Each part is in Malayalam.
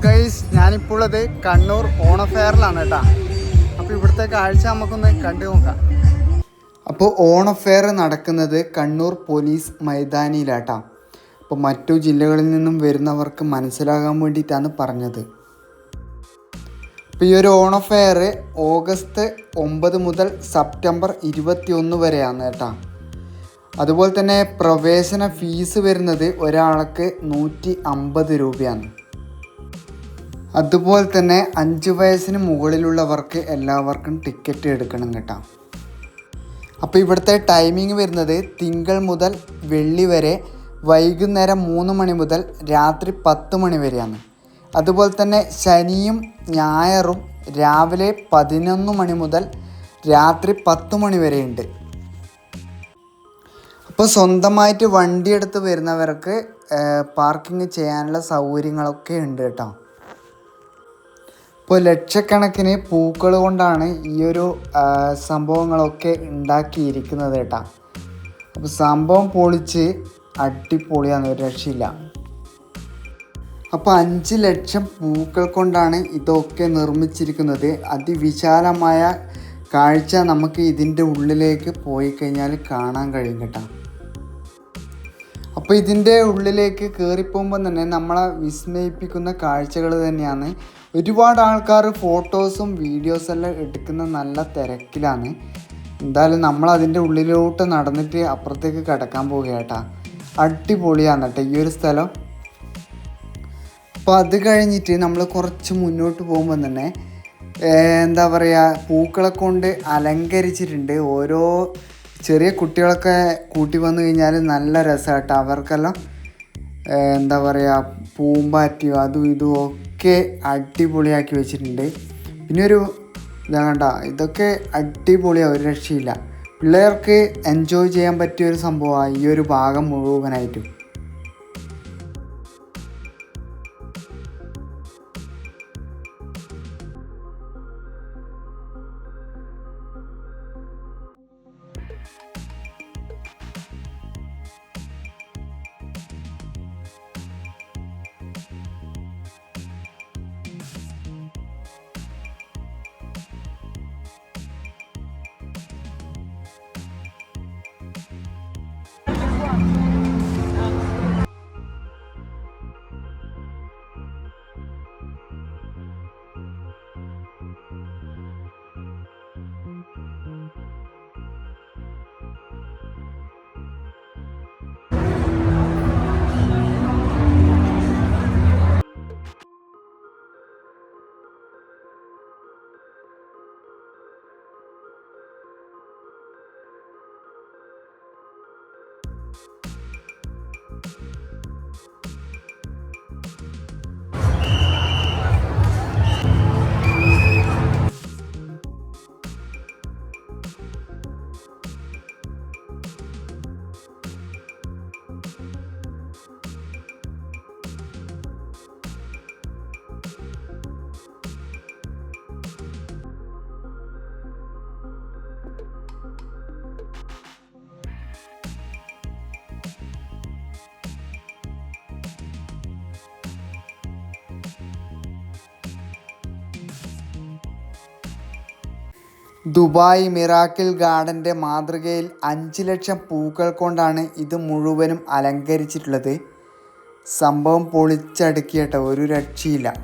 ഗൈസ്, ഞാനിപ്പോൾ ഉള്ളത് കണ്ണൂർ ഓണഫെയറിലാണ് കേട്ടോ. അപ്പോൾ ഇവിടുത്തെ കാഴ്ച നമുക്കൊന്ന് കണ്ടു നോക്കാം. അപ്പോൾ ഓണഫെയർ നടക്കുന്നത് കണ്ണൂർ പോലീസ് മൈതാനിയിലാട്ടോ. അപ്പോൾ മറ്റു ജില്ലകളിൽ നിന്നും വരുന്നവർക്ക് മനസ്സിലാകാൻ വേണ്ടിയിട്ടാണ് പറഞ്ഞത്. അപ്പോൾ ഈ ഒരു ഓണഫെയർ ഓഗസ്റ്റ് 9 മുതൽ സെപ്റ്റംബർ 21 വരെയാണ് കേട്ടോ. അതുപോലെ തന്നെ പ്രവേശന ഫീസ് വരുന്നത് ഒരാൾക്ക് 150 രൂപയാണ്. അതുപോലെ തന്നെ 5 വയസ്സിന് മുകളിലുള്ളവർക്ക് എല്ലാവർക്കും ടിക്കറ്റ് എടുക്കണം കേട്ടോ. അപ്പോൾ ഇവിടുത്തെ ടൈമിംഗ് വരുന്നത് തിങ്കൾ മുതൽ വെള്ളി വരെ വൈകുന്നേരം 3 മണി മുതൽ രാത്രി 10 മണി വരെയാണ്. അതുപോലെ തന്നെ ശനിയും ഞായറും രാവിലെ 11 മണി മുതൽ രാത്രി 10 മണി വരെയുണ്ട്. അപ്പോൾ സ്വന്തമായിട്ട് വണ്ടി എടുത്ത് വരുന്നവർക്ക് പാർക്കിംഗ് ചെയ്യാനുള്ള സൗകര്യങ്ങളൊക്കെ ഉണ്ട് കേട്ടോ. ഇപ്പോൾ ലക്ഷക്കണക്കിന് പൂക്കൾ കൊണ്ടാണ് ഈ ഒരു സംഭവങ്ങളൊക്കെ ഉണ്ടാക്കിയിരിക്കുന്നത് കേട്ടോ. അപ്പോൾ സംഭവം പൊളിച്ച് അടിപൊളിയാണ്, ഒരു രക്ഷയില്ല. അപ്പോൾ 5 ലക്ഷം പൂക്കൾ കൊണ്ടാണ് ഇതൊക്കെ നിർമ്മിച്ചിരിക്കുന്നത്. അതിവിശാലമായ കാഴ്ച നമുക്ക് ഇതിൻ്റെ ഉള്ളിലേക്ക് പോയി കഴിഞ്ഞാൽ കാണാൻ കഴിയും കേട്ടോ. അപ്പോൾ ഇതിൻ്റെ ഉള്ളിലേക്ക് കയറിപ്പോകുമ്പോൾ തന്നെ നമ്മളെ വിസ്മയിപ്പിക്കുന്ന കാഴ്ചകൾ തന്നെയാണ്. ഒരുപാട് ആൾക്കാർ ഫോട്ടോസും വീഡിയോസെല്ലാം എടുക്കുന്ന നല്ല തിരക്കിലാണ്. എന്തായാലും നമ്മൾ അതിൻ്റെ ഉള്ളിലോട്ട് നടന്നിട്ട് അപ്പുറത്തേക്ക് കിടക്കാൻ പോകുക കേട്ടോ. അടിപൊളിയാണ് കേട്ടോ ഈ ഒരു സ്ഥലം. അപ്പോൾ അത് കഴിഞ്ഞിട്ട് നമ്മൾ കുറച്ച് മുന്നോട്ട് പോകുമ്പോൾ തന്നെ എന്താ പറയുക, പൂക്കളെ കൊണ്ട് അലങ്കരിച്ചിട്ടുണ്ട്. ഓരോ ചെറിയ കുട്ടികളൊക്കെ കൂട്ടി വന്നു കഴിഞ്ഞാൽ നല്ല രസമായിട്ട് അവർക്കെല്ലാം എന്താ പറയുക, പൂമ്പാറ്റിയോ അതും ഇതും ഒക്കെ അടിപൊളിയാക്കി വെച്ചിട്ടുണ്ട്. പിന്നെ ഒരു ഇതാ കണ്ട, ഇതൊക്കെ അടിപൊളിയാണ്, ഒരു രക്ഷയില്ല. പിള്ളേർക്ക് എൻജോയ് ചെയ്യാൻ പറ്റിയൊരു സംഭവമാണ് ഈ ഒരു ഭാഗം മുഴുവനായിട്ടും. ദുബായ് മിറാക്കിൾ ഗാർഡൻ്റെ മാതൃകയിൽ 5 ലക്ഷം പൂക്കൾ കൊണ്ടാണ് ഇത് മുഴുവനും അലങ്കരിച്ചിട്ടുള്ളത്. സംഭവം പൊളിച്ചടുക്കിയട്ടോ, ഒരു രക്ഷയില്ല.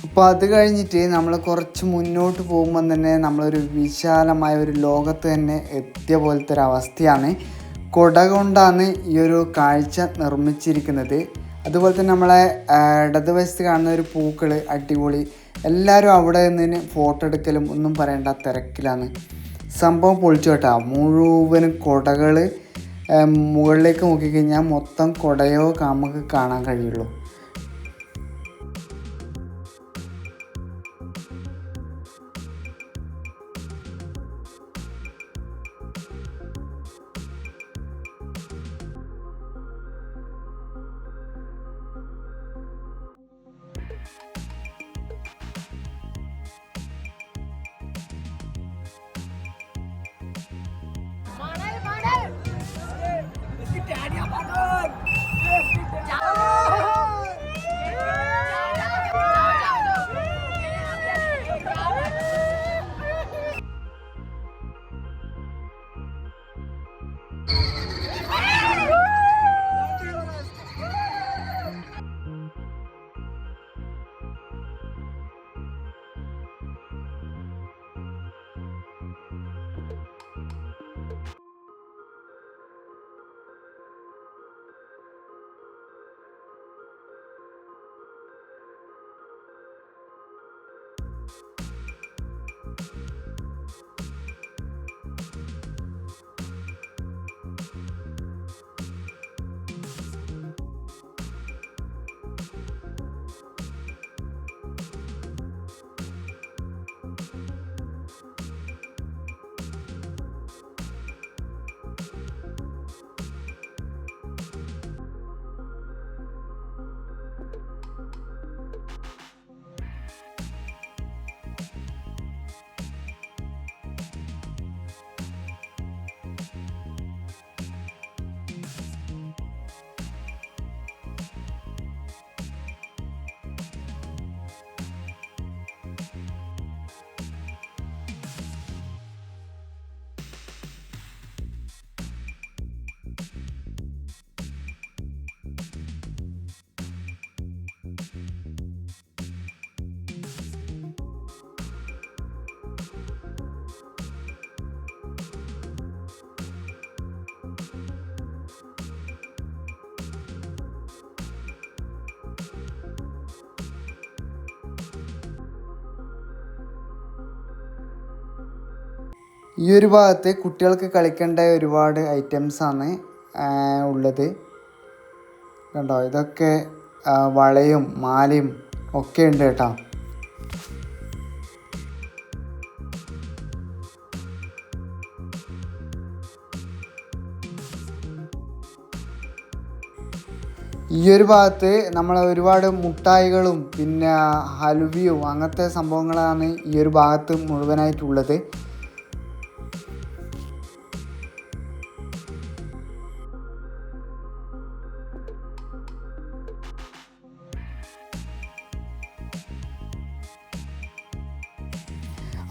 അപ്പോൾ അത് കഴിഞ്ഞിട്ട് നമ്മൾ കുറച്ച് മുന്നോട്ട് പോകുമ്പോൾ തന്നെ നമ്മളൊരു വിശാലമായ ഒരു ലോകത്ത് തന്നെ എത്തിയ പോലത്തെ ഒരു അവസ്ഥയാണ്. കുട കൊണ്ടാണ് ഈ ഒരു കാഴ്ച നിർമ്മിച്ചിരിക്കുന്നത്. അതുപോലെ തന്നെ നമ്മളെ ഇടതുവശത്ത് കാണുന്ന ഒരു പൂക്കൾ അടിപൊളി. എല്ലാവരും അവിടെ നിന്ന് ഫോട്ടോ എടുക്കലും ഒന്നും പറയേണ്ട തിരക്കിലാണ്. സംഭവം പൊളിച്ചു കേട്ടോ. മുഴുവനും കുടകൾ മുകളിലേക്ക് നോക്കിക്കഴിഞ്ഞാൽ മൊത്തം കുടയോ നമുക്ക് കാണാൻ കഴിയുള്ളൂ. ഈ ഒരു ഭാഗത്ത് കുട്ടികൾക്ക് കളിക്കേണ്ട ഒരുപാട് ഐറ്റംസാണ് ഉള്ളത്. കണ്ടോ, ഇതൊക്കെ വളയും മാലയും ഒക്കെ ഉണ്ട് കേട്ടോ. ഈ ഒരു ഭാഗത്ത് നമ്മൾ ഒരുപാട് മുട്ടായികളും പിന്നെ ഹലുവയും അങ്ങനത്തെ സംഭവങ്ങളാണ് ഈ ഒരു ഭാഗത്ത് മുഴുവനായിട്ടുള്ളത്.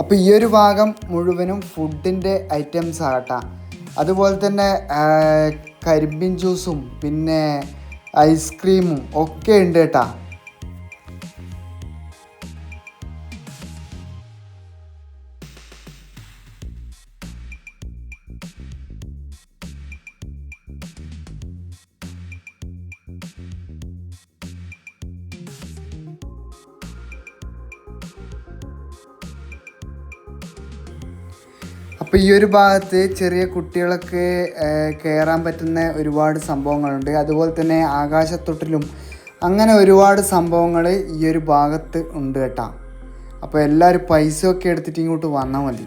അപ്പോൾ ഈ ഒരു ഭാഗം മുഴുവനും ഫുഡിൻ്റെ ഐറ്റംസ് ആകട്ടാ. അതുപോലെ തന്നെ കരിമ്പിൻ ജ്യൂസും പിന്നെ ഐസ്ക്രീമും ഒക്കെ ഉണ്ട് കേട്ടാ. അപ്പോൾ ഈ ഒരു ഭാഗത്ത് ചെറിയ കുട്ടികളൊക്കെ കയറാൻ പറ്റുന്ന ഒരുപാട് സംഭവങ്ങളുണ്ട്. അതുപോലെ തന്നെ ആകാശത്തൊട്ടിലും അങ്ങനെ ഒരുപാട് സംഭവങ്ങൾ ഈ ഒരു ഭാഗത്ത് ഉണ്ട് കേട്ടോ. അപ്പോൾ എല്ലാവരും പൈസ ഒക്കെ എടുത്തിട്ട് ഇങ്ങോട്ട് വന്നാൽ മതി.